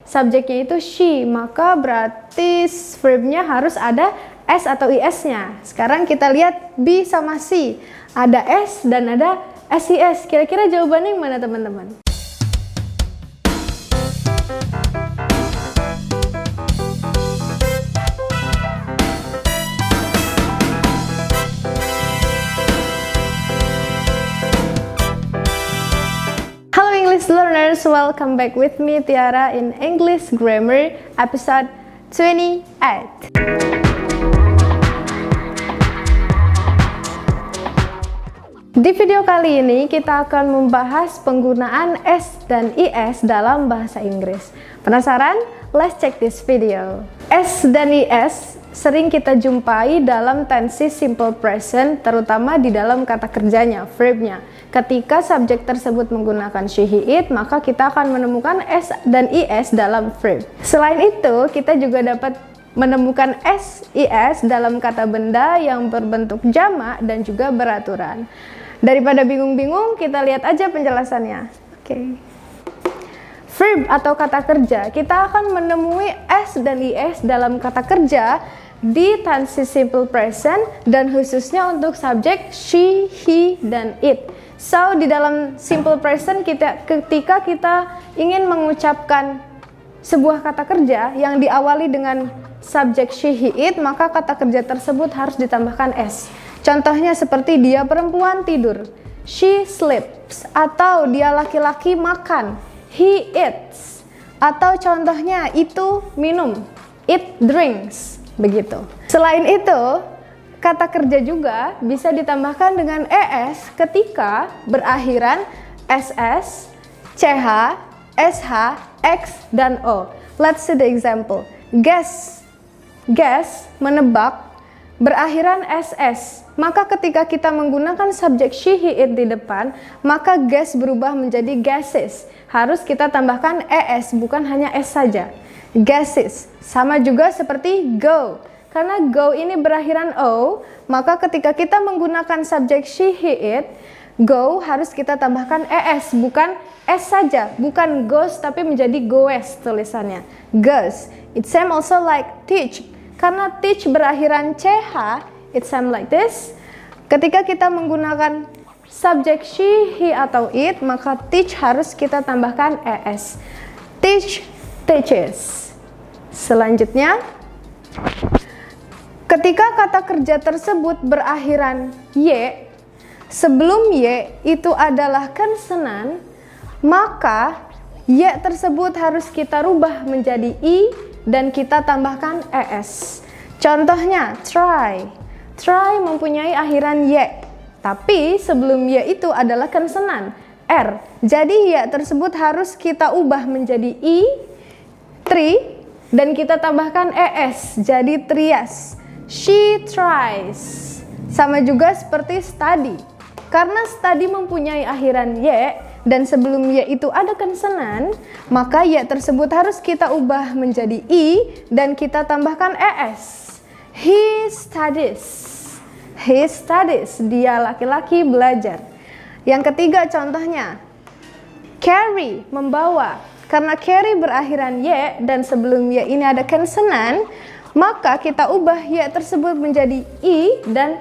subjeknya itu she, maka berarti verbnya harus ada S atau IS-nya. Sekarang kita lihat B sama C. Ada S dan ada SIS. Kira-kira jawabannya yang mana teman-teman? Hello English learners, welcome back with me Tiara in English Grammar episode 28. Di video kali ini kita akan membahas penggunaan S dan IS dalam bahasa Inggris. Penasaran? Let's check this video. S dan IS sering kita jumpai dalam tensi simple present, terutama di dalam kata kerjanya, verbnya. Ketika subjek tersebut menggunakan she, he, it, maka kita akan menemukan S dan IS dalam verb. Selain itu, kita juga dapat menemukan S, IS dalam kata benda yang berbentuk jamak dan juga beraturan. Daripada bingung-bingung, kita lihat aja penjelasannya. Oke. Verb atau kata kerja, kita akan menemui S dan IS dalam kata kerja di tensi simple present dan khususnya untuk subjek she, he, dan it. So, di dalam simple present ketika kita ingin mengucapkan sebuah kata kerja yang diawali dengan subjek she, he, it, maka kata kerja tersebut harus ditambahkan S. Contohnya seperti dia perempuan tidur, she sleeps, atau dia laki-laki makan, he eats, atau contohnya itu minum, it drinks, begitu. Selain itu, kata kerja juga bisa ditambahkan dengan ES ketika berakhiran SS, CH, SH, X, dan O. Let's see the example. Guess, menebak, berakhiran SS. Maka ketika kita menggunakan subjek she, he, it di depan, maka guess berubah menjadi guesses. Harus kita tambahkan ES, bukan hanya S saja. Guesses. Sama juga seperti go. Karena go ini berakhiran O, maka ketika kita menggunakan subjek she, he, it, go harus kita tambahkan ES, bukan S saja. Bukan goes, tapi menjadi goes tulisannya. Goes. It same also like teach. Karena teach berakhiran CH, it sound like this. Ketika kita menggunakan subjek she, he, atau it, maka teach harus kita tambahkan ES. Teach, teaches. Selanjutnya, ketika kata kerja tersebut berakhiran Y, sebelum Y itu adalah konsonan, maka Y tersebut harus kita rubah menjadi I dan kita tambahkan ES. Contohnya, try. Try mempunyai akhiran Y, tapi sebelum Y itu adalah konsonan, R. Jadi Y tersebut harus kita ubah menjadi I, tri, dan kita tambahkan ES, jadi trias. She tries. Sama juga seperti study. Karena study mempunyai akhiran Y, dan sebelum Y itu ada konsonan, maka Y tersebut harus kita ubah menjadi I dan kita tambahkan ES. He studies. He studies. Dia laki-laki belajar. Yang ketiga contohnya, carry, membawa. Karena carry berakhiran Y dan sebelum Y ini ada konsonan, maka kita ubah Y tersebut menjadi I dan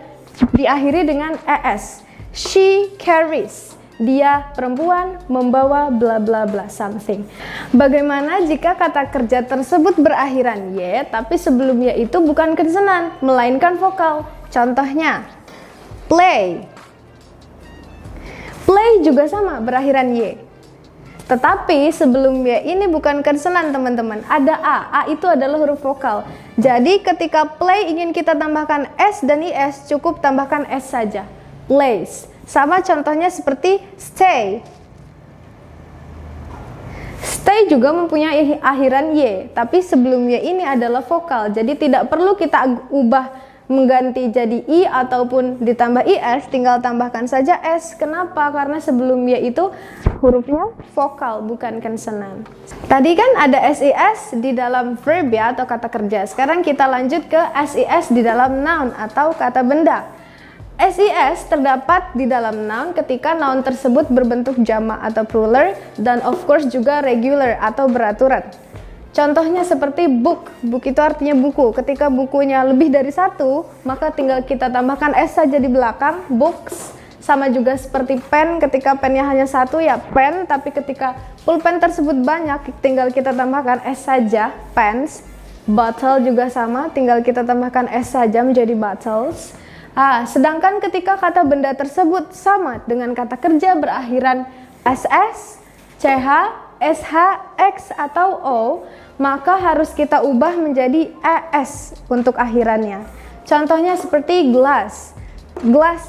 diakhiri dengan ES. She carries. Dia perempuan membawa bla bla bla something. Bagaimana jika kata kerja tersebut berakhiran Y tapi sebelum Y itu bukan konsonan melainkan vokal? Contohnya play. Play juga sama berakhiran Y. Tetapi sebelum Y ini bukan konsonan teman-teman, ada A. A itu adalah huruf vokal. Jadi ketika play ingin kita tambahkan S dan IS, cukup tambahkan S saja. Plays. Sama contohnya seperti stay. Stay juga mempunyai akhiran Y, tapi sebelum Y ini adalah vokal. Jadi tidak perlu kita ubah mengganti jadi I ataupun ditambah IS, tinggal tambahkan saja S. Kenapa? Karena sebelum Y itu hurufnya vokal, bukan konsonan. Tadi kan ada SIS di dalam verb ya, atau kata kerja. Sekarang kita lanjut ke SIS di dalam noun atau kata benda. SIS terdapat di dalam noun ketika noun tersebut berbentuk jamak atau plural dan of course juga regular atau beraturan. Contohnya seperti book. Book itu artinya buku. Ketika bukunya lebih dari satu, maka tinggal kita tambahkan S saja di belakang, books. Sama juga seperti pen, ketika pennya hanya satu ya pen, tapi ketika pulpen tersebut banyak, tinggal kita tambahkan S saja, pens. Bottle juga sama, tinggal kita tambahkan S saja menjadi bottles. Sedangkan ketika kata benda tersebut sama dengan kata kerja berakhiran SS, CH, SH, X, atau O, maka harus kita ubah menjadi ES untuk akhirannya. Contohnya seperti glass.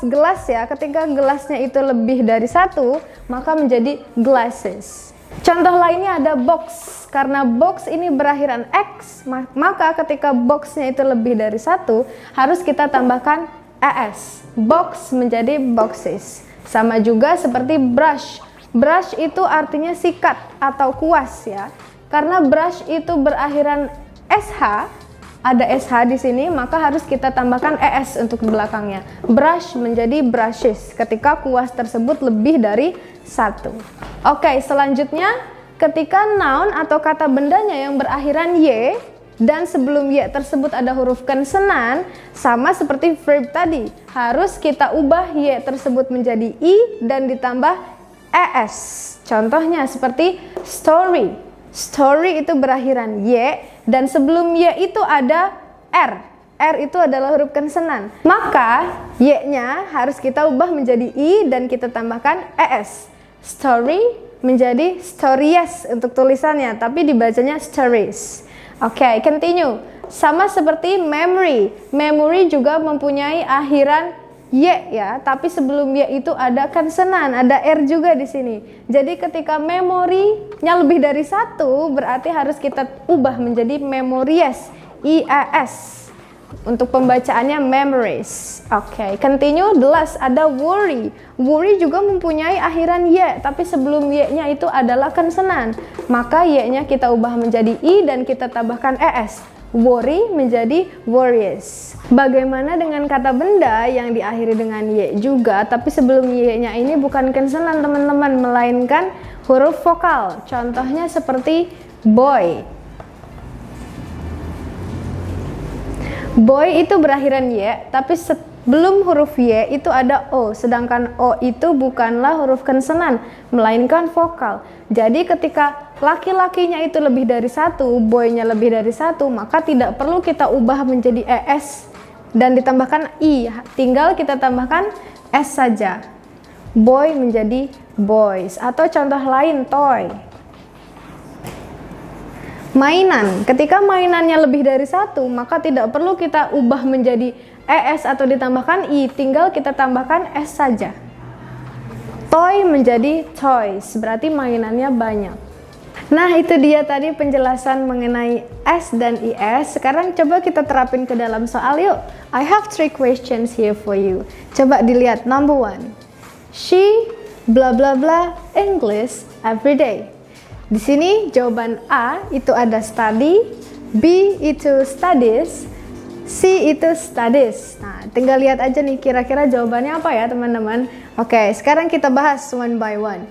Gelas ya, ketika gelasnya itu lebih dari satu, maka menjadi glasses. Contoh lainnya ada box. Karena box ini berakhiran X, maka ketika boxnya itu lebih dari satu, harus kita tambahkan ES. Box menjadi boxes. Sama juga seperti brush. Brush itu artinya sikat atau kuas ya. Karena brush itu berakhiran SH, ada SH di sini, maka harus kita tambahkan ES untuk belakangnya. Brush menjadi brushes ketika kuas tersebut lebih dari satu. Oke, selanjutnya ketika noun atau kata bendanya yang berakhiran Y dan sebelum Y tersebut ada huruf konsonan, sama seperti verb tadi, harus kita ubah Y tersebut menjadi I dan ditambah ES. Contohnya seperti story. Story itu berakhiran Y dan sebelum Y itu ada R. R itu adalah huruf konsonan. Maka Y-nya harus kita ubah menjadi I dan kita tambahkan ES. Story menjadi stories untuk tulisannya, tapi dibacanya stories. Oke, continue. Sama seperti memory. Memory juga mempunyai akhiran Y ya, tapi sebelum Y itu ada konsonan, ada R juga di sini. Jadi ketika memorinya lebih dari satu, berarti harus kita ubah menjadi memories, IAS. Untuk pembacaannya memories. Oke, continue. The last ada worry. Worry juga mempunyai akhiran Y, tapi sebelum Y-nya itu adalah konsonan. Maka Y-nya kita ubah menjadi I dan kita tambahkan ES. Worry menjadi worries. Bagaimana dengan kata benda yang diakhiri dengan Y juga, tapi sebelum Y-nya ini bukan konsonan teman-teman, melainkan huruf vokal. Contohnya seperti boy. Boy itu berakhiran Y, tapi sebelum huruf Y itu ada O, sedangkan O itu bukanlah huruf konsonan, melainkan vokal. Jadi ketika laki-lakinya itu lebih dari satu, boy-nya lebih dari satu, maka tidak perlu kita ubah menjadi ES dan ditambahkan I, tinggal kita tambahkan S saja. Boy menjadi boys. Atau contoh lain, toy. Mainan, ketika mainannya lebih dari satu, maka tidak perlu kita ubah menjadi ES atau ditambahkan I, tinggal kita tambahkan S saja. Toy menjadi toys, berarti mainannya banyak. Nah, itu dia tadi penjelasan mengenai S dan IS. Sekarang coba kita terapin ke dalam soal yuk. I have 3 questions here for you. Coba dilihat, number 1. She blah blah blah English every day. Di sini jawaban A itu ada study, B itu studies, C itu studies. Nah, tinggal lihat aja nih kira-kira jawabannya apa ya teman-teman. Oke, sekarang kita bahas one by one.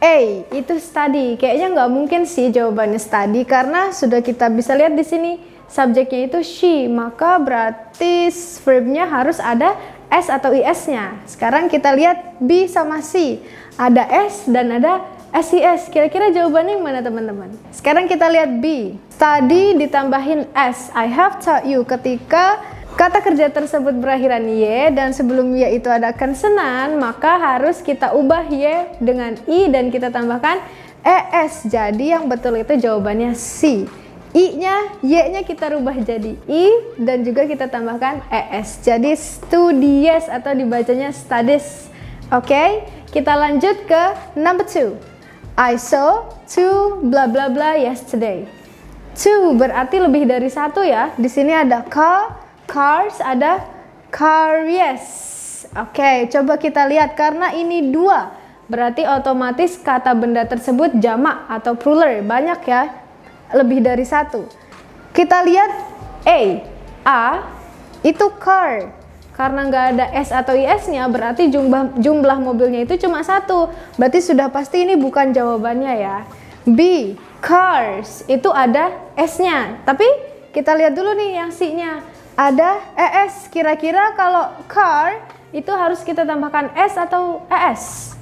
A itu study. Kayaknya nggak mungkin sih jawabannya study karena sudah kita bisa lihat di sini subjeknya itu she, maka berarti verbnya harus ada S atau IS-nya. Sekarang kita lihat B sama C. Ada S dan ada SIS, kira-kira jawabannya yang mana teman-teman? Sekarang kita lihat B. Study ditambahin S. I have taught you. Ketika kata kerja tersebut berakhiran Y dan sebelum Y itu ada konsonan, maka harus kita ubah Y dengan I dan kita tambahkan ES. Jadi yang betul itu jawabannya C. I-nya, Y-nya kita rubah jadi I dan juga kita tambahkan ES. Jadi studies atau dibacanya studies. Oke, kita lanjut ke number 2. I saw 2 bla bla bla yesterday. 2 berarti lebih dari satu ya. Di sini ada car, cars, ada carriers. Oke, coba kita lihat karena ini 2. Berarti otomatis kata benda tersebut jamak atau plural, banyak ya. Lebih dari satu. Kita lihat A itu car. Karena nggak ada S atau IS-nya, berarti jumlah mobilnya itu cuma 1. Berarti sudah pasti ini bukan jawabannya ya. B, Cars itu ada S-nya. Tapi kita lihat dulu nih yang C-nya. Ada ES. Kira-kira kalau car itu harus kita tambahkan S atau ES?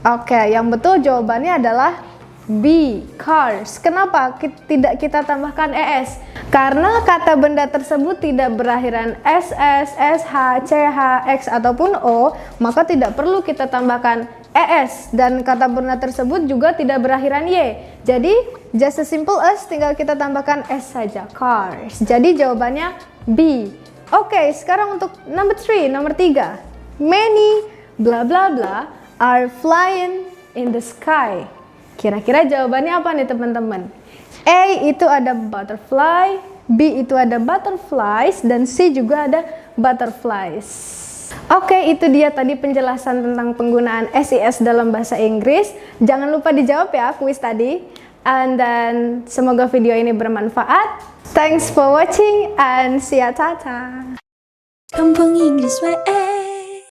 Oke, yang betul jawabannya adalah B, cars. Kenapa tidak kita tambahkan ES? Karena kata benda tersebut tidak berakhiran SS, SH, CH, X ataupun O, maka tidak perlu kita tambahkan ES, dan kata benda tersebut juga tidak berakhiran Y. Jadi just as simple as tinggal kita tambahkan S saja, cars. Jadi jawabannya B. Oke, sekarang untuk nomor 3. Many bla bla bla are flying in the sky. Kira-kira jawabannya apa nih teman-teman? A itu ada butterfly, B itu ada butterflies, dan C juga ada butterflies. Oke, itu dia tadi penjelasan tentang penggunaan SIS dalam bahasa Inggris. Jangan lupa dijawab ya kuis tadi. And then semoga video ini bermanfaat. Thanks for watching and see ya, tata. Kampung Inggris WE.